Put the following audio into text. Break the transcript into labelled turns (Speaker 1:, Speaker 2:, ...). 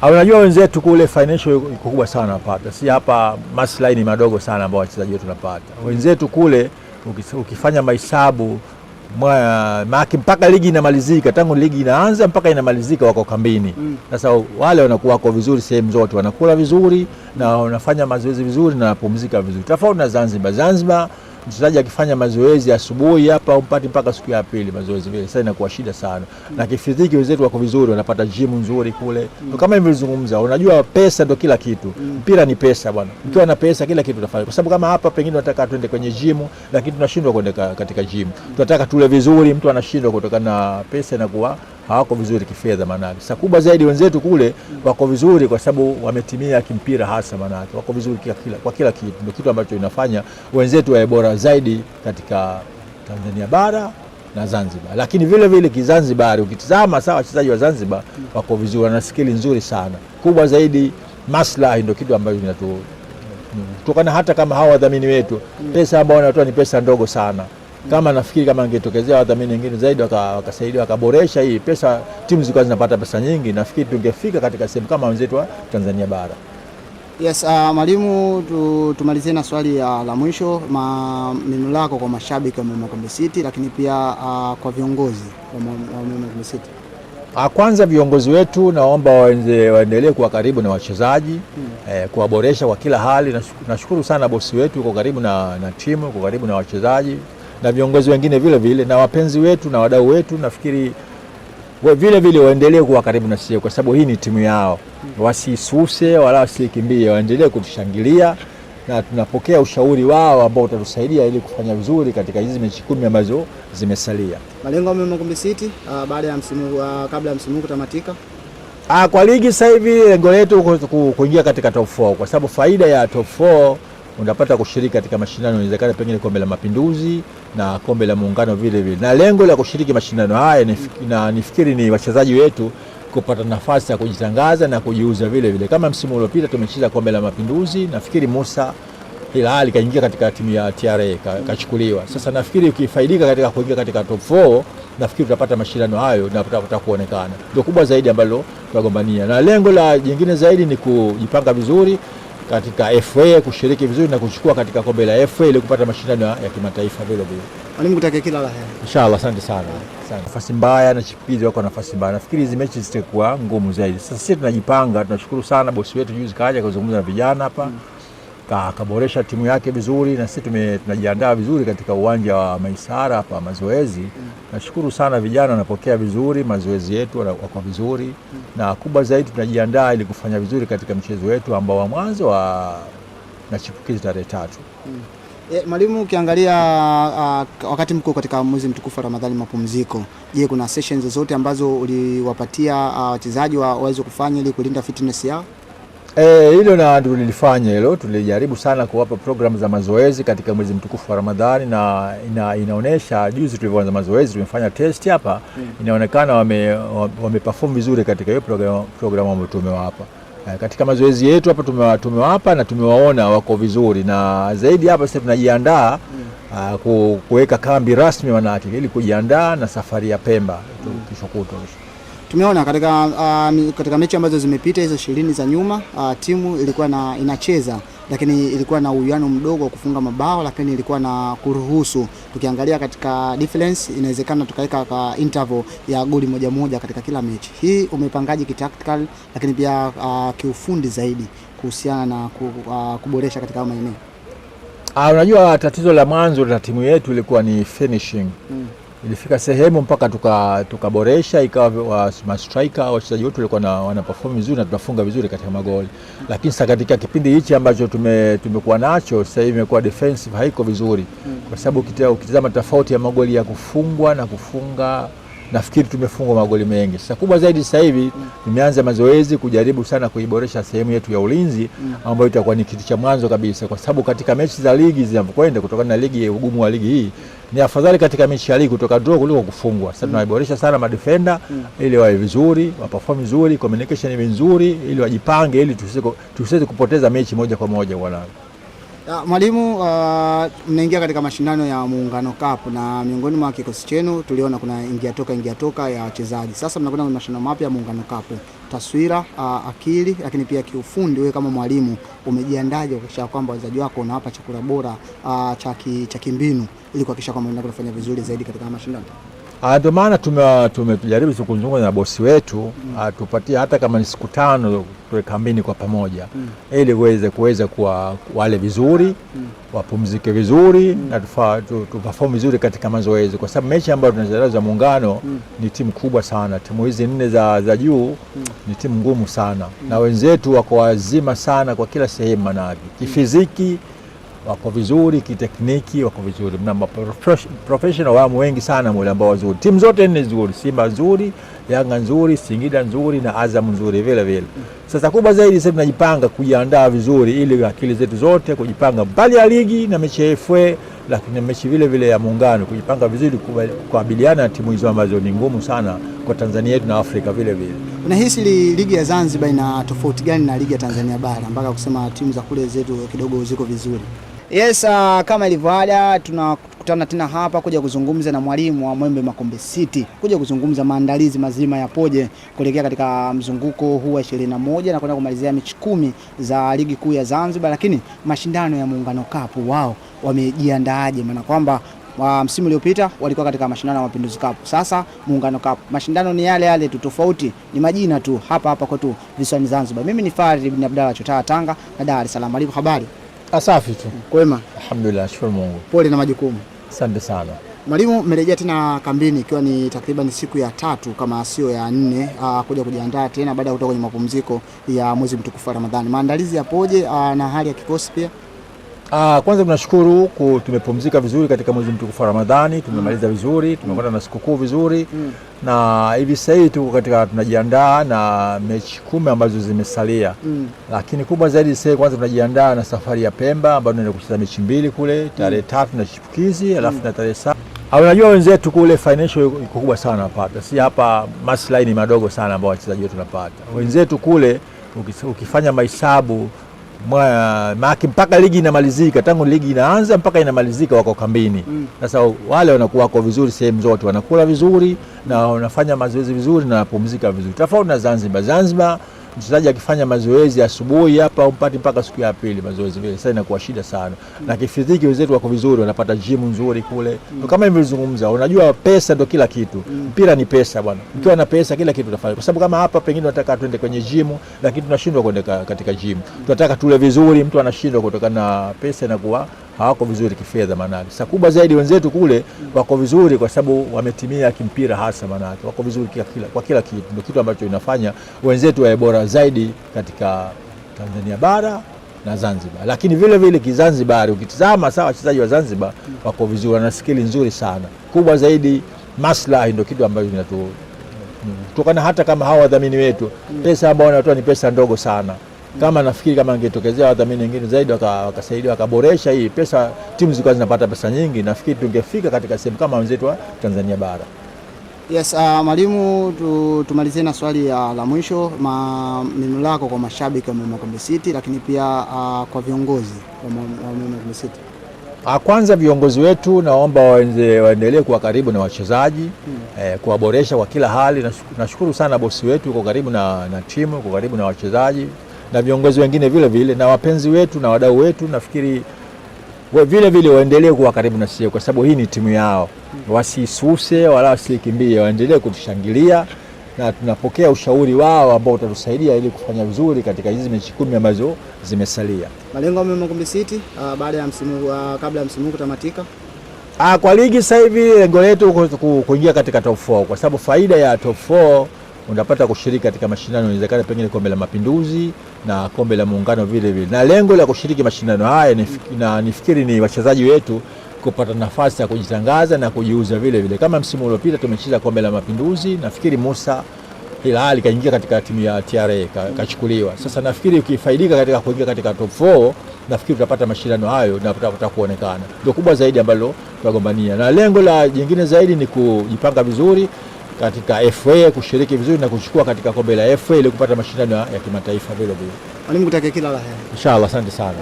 Speaker 1: Unajua wenzetu kule financial kubwa sana wanapata. Si hapa maslahi ni madogo sana ambao wachezaji wetu wanapata. Wenzetu kule ukifanya mahesabu maki mpaka ligi inamalizika, tangu ligi inaanza mpaka inamalizika wako kambini. Sasa wale wanakuwa wako vizuri sehemu zote, wanakula vizuri na wanafanya mazoezi vizuri na wanapumzika vizuri. Tofauti na Zanzibar. Zanzibar mchezaji akifanya mazoezi asubuhi hapa umpati mpaka siku ya pili mazoezi vile. Sasa inakuwa shida sana. Na kifiziki wenzetu wako vizuri, wanapata gym nzuri kule. Kama nilivyozungumza, unajua pesa ndio kila kitu. Mpira ni pesa bwana. Ukiwa na pesa kila kitu utafanya. Kwa sababu kama hapa pengine tunataka tuende kwenye gym lakini tunashindwa kwenda katika gym. Tunataka tule vizuri, mtu anashindwa kutokana na pesa inakuwa hawako vizuri kifedha manake. Sasa kubwa zaidi wenzetu kule wako vizuri kwa sababu wametimia kimpira hasa manake. Wako vizuri kwa kila kitu. Ndio kitu ambacho inafanya wenzetu wawe bora zaidi katika Tanzania bara na Zanzibar. Lakini vile vile kizanzibari ukitazama sawa wachezaji wa Zanzibar wako vizuri na skili nzuri sana. Kubwa zaidi maslahi ndio kitu ambacho kutokana hata kama hawa wadhamini wetu pesa ambao wanatoa ni pesa ndogo sana. Kama nafikiri kama angetokezea wadhamini wengine zaidi wakasaidia wakaboresha hii pesa, timu zilikuwa zinapata pesa nyingi, nafikiri tungefika katika sehemu kama wenzetu wa Tanzania bara.
Speaker 2: Yes, mwalimu, tumalizie na swali la mwisho, neno lako kwa mashabiki wa Makombe City lakini pia kwa viongozi wa Makombe City.
Speaker 1: Kwanza viongozi wetu naomba waendelee kuwa karibu na wachezaji, kuwaboresha kwa kila hali. Nashukuru sana bosi wetu yuko karibu na timu, yuko karibu na wachezaji na viongozi wengine vile vile na wapenzi wetu na wadau wetu. Nafikiri vile vile waendelee kuwa karibu na sisi kwa sababu hii ni timu yao. Wasisuse wala wasikimbie, waendelee kutushangilia na tunapokea ushauri wao ambao utatusaidia ili kufanya vizuri katika hizi mechi 10 ambazo zimesalia.
Speaker 2: Malengo ya Makombe City baada ya msimu kabla ya msimu kutamatika.
Speaker 1: Kwa ligi sasa hivi lengo letu kuingia katika top 4 kwa sababu faida ya top 4 unapata kushiriki katika mashindano inawezekana pengine kombe la Mapinduzi na kombe la Muungano vile vile. Na lengo la kushiriki mashindano haya nifikiri ni wachezaji wetu kupata nafasi ya kujitangaza na kujiuza vile vile. Kama msimu uliopita tumecheza kombe la Mapinduzi, nafikiri Musa Hilali kaingia katika timu ya TRA kachukuliwa. Sasa nafikiri ukifaidika katika kuingia katika top 4, nafikiri tutapata mashindano hayo na tutapata kuonekana. Ndio kubwa zaidi ambalo tunagombania. Na lengo la jingine zaidi ni kujipanga vizuri katika FA, kushiriki vizuri na kuchukua katika kombe la FA ili kupata mashindano ya kimataifa vile vile.
Speaker 2: Mwalimu, kutakia kila la heri.
Speaker 1: Inshallah, asante sana. Nafasi mbaya na chipukizi wako nafasi mbaya. Nafikiri hizo mechi zitakuwa ngumu zaidi. Sasa sisi tunajipanga, tunashukuru sana bosi wetu juzi kaja kuzungumza na vijana hapa. Akaboresha timu yake vizuri na sisi tunajiandaa vizuri katika uwanja wa Maisara hapa mazoezi. Nashukuru sana vijana wanapokea vizuri mazoezi yetu, wako vizuri na kubwa zaidi tunajiandaa ili kufanya vizuri katika mchezo wetu ambao wa mwanzo na chipukizi tarehe 3.
Speaker 2: Mwalimu, ukiangalia wakati mko katika mwezi mtukufu wa Ramadhani mapumziko, je, kuna sessions zote ambazo uliwapatia wachezaji waweze kufanya ili kulinda fitness yao?
Speaker 1: Hilo na tulilifanya hilo, tulijaribu sana kuwapa programu za mazoezi katika mwezi mtukufu wa Ramadhani na inaonesha juzi tulivyoanza mazoezi tumefanya test hapa, inaonekana wameperform vizuri katika hiyo programu ambayo tumewapa. Katika mazoezi yetu hapa tumewapa na tumewaona wako vizuri na zaidi hapa sasa tunajiandaa kuweka kambi rasmi wanawake ili kujiandaa na safari ya Pemba kesho kutwa.
Speaker 2: Tumeona katika mechi ambazo zimepita hizo 20 za nyuma, timu ilikuwa inacheza lakini ilikuwa na uwiano mdogo wa kufunga mabao, lakini ilikuwa na kuruhusu. Tukiangalia katika difference inawezekana tukaweka interval ya goli moja katika kila mechi. Hii umepangaje kitactical lakini pia kiufundi zaidi kuhusiana na kuboresha katika maeneo?
Speaker 1: Unajua tatizo la mwanzo la timu yetu ilikuwa ni finishing. Ilifika sehemu mpaka tukaboresha ikawa striker wachezaji wetu walikuwa wanaperform vizuri na tunafunga vizuri katika magoli. Lakini sasa katika kipindi hichi ambacho tumekuwa nacho sasa hivi imekuwa defensive haiko vizuri. Kwa sababu ukitazama tofauti ya magoli ya kufungwa na kufunga, nafikiri tumefungwa magoli mengi. Sasa kubwa zaidi sasa hivi tumeanza mazoezi kujaribu sana kuiboresha sehemu yetu ya ulinzi ambayo itakuwa ni kitu cha mwanzo kabisa, kwa sababu katika mechi za ligi zinapokwenda kutokana na ligi ya ugumu wa ligi hii ni afadhali katika mechi ya ligi kutoka draw kuliko kufungwa. Sasa tunaiboresha sana madefender ili wawe vizuri, waperform vizuri, communication iwe nzuri ili wajipange ili tusiweze kupoteza mechi moja kwa moja wala.
Speaker 2: Mwalimu, mnaingia katika mashindano ya Muungano Cup na miongoni mwa kikosi chenu tuliona kuna ingia toka ya wachezaji. Sasa mnakwenda kwenye mashindano mapya ya Muungano Cup. taswira, akili, lakini pia kiufundi, wewe kama mwalimu umejiandaje kuhakikisha kwamba wachezaji wako unawapa chakula bora cha kimbinu ili kuhakikisha kwamba wanaenda kufanya vizuri zaidi katika mashindano?
Speaker 1: Ndio maana tumejaribu kuzungumza na bosi wetu tupatie hata kama ni siku 5 tuwe kambini kwa pamoja ili kuweza kuwa wale vizuri, wapumzike vizuri na tuperform vizuri katika mazoezi, kwa sababu mechi ambayo tunacheza za Muungano ni timu kubwa sana. Timu hizi 4 za juu ni timu ngumu sana na wenzetu wako wazima sana kwa kila sehemu, manake kifiziki wako vizuri, kitekniki wako vizuri, na professional wao wengi sana wale ambao wazuri. Timu zote 4 nzuri, Simba nzuri, Yanga nzuri, Singida nzuri na Azam nzuri vile vile. Sasa kubwa zaidi sasa tunajipanga kujiandaa vizuri ili akili zetu zote kujipanga mbali ya ligi na mechi ya FA, lakini mechi vile vile ya Muungano kujipanga vizuri kukabiliana na timu hizo ambazo ni ngumu sana kwa Tanzania yetu na Afrika vile vile.
Speaker 2: Unahisi ligi ya Zanzibar ina tofauti gani na ligi ya Tanzania bara mpaka kusema timu za kule zetu kidogo ziko vizuri? Yes, kama ilivyo ada tunakutana tena hapa kuja kuzungumza na mwalimu wa Mwembe Makombe City, kuja kuzungumza maandalizi mazima yapoje kuelekea katika mzunguko huu wa 21 na kwenda kumalizia mechi 10 za ligi kuu ya Zanzibar, lakini mashindano ya Muungano Cup wao wamejiandaaje? Maana kwamba msimu uliopita walikuwa katika mashindano ya Mapinduzi Cup, sasa Muungano Cup. Mashindano ni yale yale tu, tofauti ni majina tu hapa kwetu visiwani Zanzibar. Mimi ni Farid ibn Abdalla Chotara, Tanga na Dar es Salaam. Alipo habari?
Speaker 1: Asafi tu.
Speaker 2: Kwema?
Speaker 1: Alhamdulillah, shukuru Mungu.
Speaker 2: Pole na majukumu.
Speaker 1: Asante sana.
Speaker 2: Mwalimu, mmerejea tena kambini ikiwa ni takriban siku ya 3 kama sio ya 4 kuja kujiandaa tena baada ya kutoka kwenye mapumziko ya mwezi mtukufu wa Ramadhani. Maandalizi yapoje na hali ya kikosi pia?
Speaker 1: Kwanza tunashukuru tumepumzika vizuri katika mwezi mtukufu wa Ramadhani, tumemaliza vizuri, tumekwenda na sikukuu vizuri na hivi sasa tuko katika tunajiandaa na mechi 10 ambazo zimesalia. Lakini kubwa zaidi sasa kwanza tunajiandaa na safari ya Pemba ambayo tunaenda kucheza mechi 2 kule tarehe 3 na Chipukizi, alafu na tarehe 7. Unajua wenzetu kule financial iko kubwa sana wanapata. Si hapa maslahi ni madogo sana ambao wachezaji wetu wanapata. Wenzetu kule ukifanya mahesabu maki mpaka ligi inamalizika, tangu ligi inaanza mpaka inamalizika wako kambini. Sasa wale wanakuwa wako vizuri sehemu zote, wanakula vizuri na wanafanya mazoezi vizuri na wanapumzika vizuri. Tofauti na Zanzibar mchezaji akifanya mazoezi asubuhi hapa umpati mpaka siku ya pili mazoezi vile, sasa inakuwa shida sana. Na kifiziki wenzetu wako vizuri, wanapata gym nzuri kule. Kama nilivyozungumza, unajua pesa ndio kila kitu. Mpira ni pesa bwana. Ukiwa na pesa kila kitu utafanya. Kwa sababu kama hapa pengine tunataka tuende kwenye gym lakini tunashindwa kwenda katika gym. Tunataka tule vizuri, mtu anashindwa kutokana na pesa inakuwa hawako vizuri kifedha manake. Sasa kubwa zaidi wenzetu kule wako vizuri kwa sababu wametimia kimpira hasa manake. Wako vizuri kwa kila kitu. Ndio kitu ambacho inafanya wenzetu wawe bora zaidi katika Tanzania bara na Zanzibar. Lakini vile vile kizanzibari ukitazama sawa wachezaji wa Zanzibar wako vizuri na skili nzuri sana. Kubwa zaidi maslahi ndio kitu ambacho kutokana hata kama hawa wadhamini wetu pesa ambao wanatoa ni pesa ndogo sana. Kama nafikiri kama angetokezea wadhamini wengine zaidi wakasaidia wakaboresha hii pesa, timu zilikuwa zinapata pesa nyingi, nafikiri tungefika katika sehemu kama wenzetu wa Tanzania bara.
Speaker 2: Yes, mwalimu, tumalizie na swali la mwisho, neno lako kwa mashabiki wa Mwembe Makombe City lakini pia kwa viongozi wa Mwembe Makombe City.
Speaker 1: Kwanza viongozi wetu naomba waendelee kuwa karibu na wachezaji, kuwaboresha kwa kila hali. Nashukuru sana bosi wetu yuko karibu na timu, yuko karibu na wachezaji na viongozi wengine vile vile na wapenzi wetu na wadau wetu. Nafikiri vile vile waendelee kuwa karibu na sisi kwa sababu hii ni timu yao. Wasisuse wala wasikimbie, waendelee kutushangilia na tunapokea ushauri wao ambao utatusaidia ili kufanya vizuri katika hizi mechi 10 ambazo zimesalia.
Speaker 2: Malengo ya Mwembe Makombe City baada ya msimu kabla ya msimu kutamatika?
Speaker 1: Kwa ligi sasa hivi lengo letu kuingia katika top 4 kwa sababu faida ya top 4 unapata kushiriki katika mashindano inawezekana pengine kombe la Mapinduzi na kombe la Muungano vile vile. Na lengo la kushiriki mashindano haya nifikiri ni wachezaji wetu kupata nafasi ya kujitangaza na kujiuza vile vile. Kama msimu uliopita tumecheza kombe la Mapinduzi, nafikiri Musa Hilali kaingia katika timu ya TRA kachukuliwa. Sasa nafikiri ukifaidika katika kuingia katika top 4, nafikiri tutapata mashindano hayo na tutapata kuonekana. Ndio kubwa zaidi ambalo tunagombania. Na lengo la jingine zaidi ni kujipanga vizuri katika FA, kushiriki vizuri na kuchukua katika kombe la FA ili kupata mashindano ya kimataifa vile vile.
Speaker 2: Mwalimu, kutakia kila la heri.
Speaker 1: Inshallah, asante sana.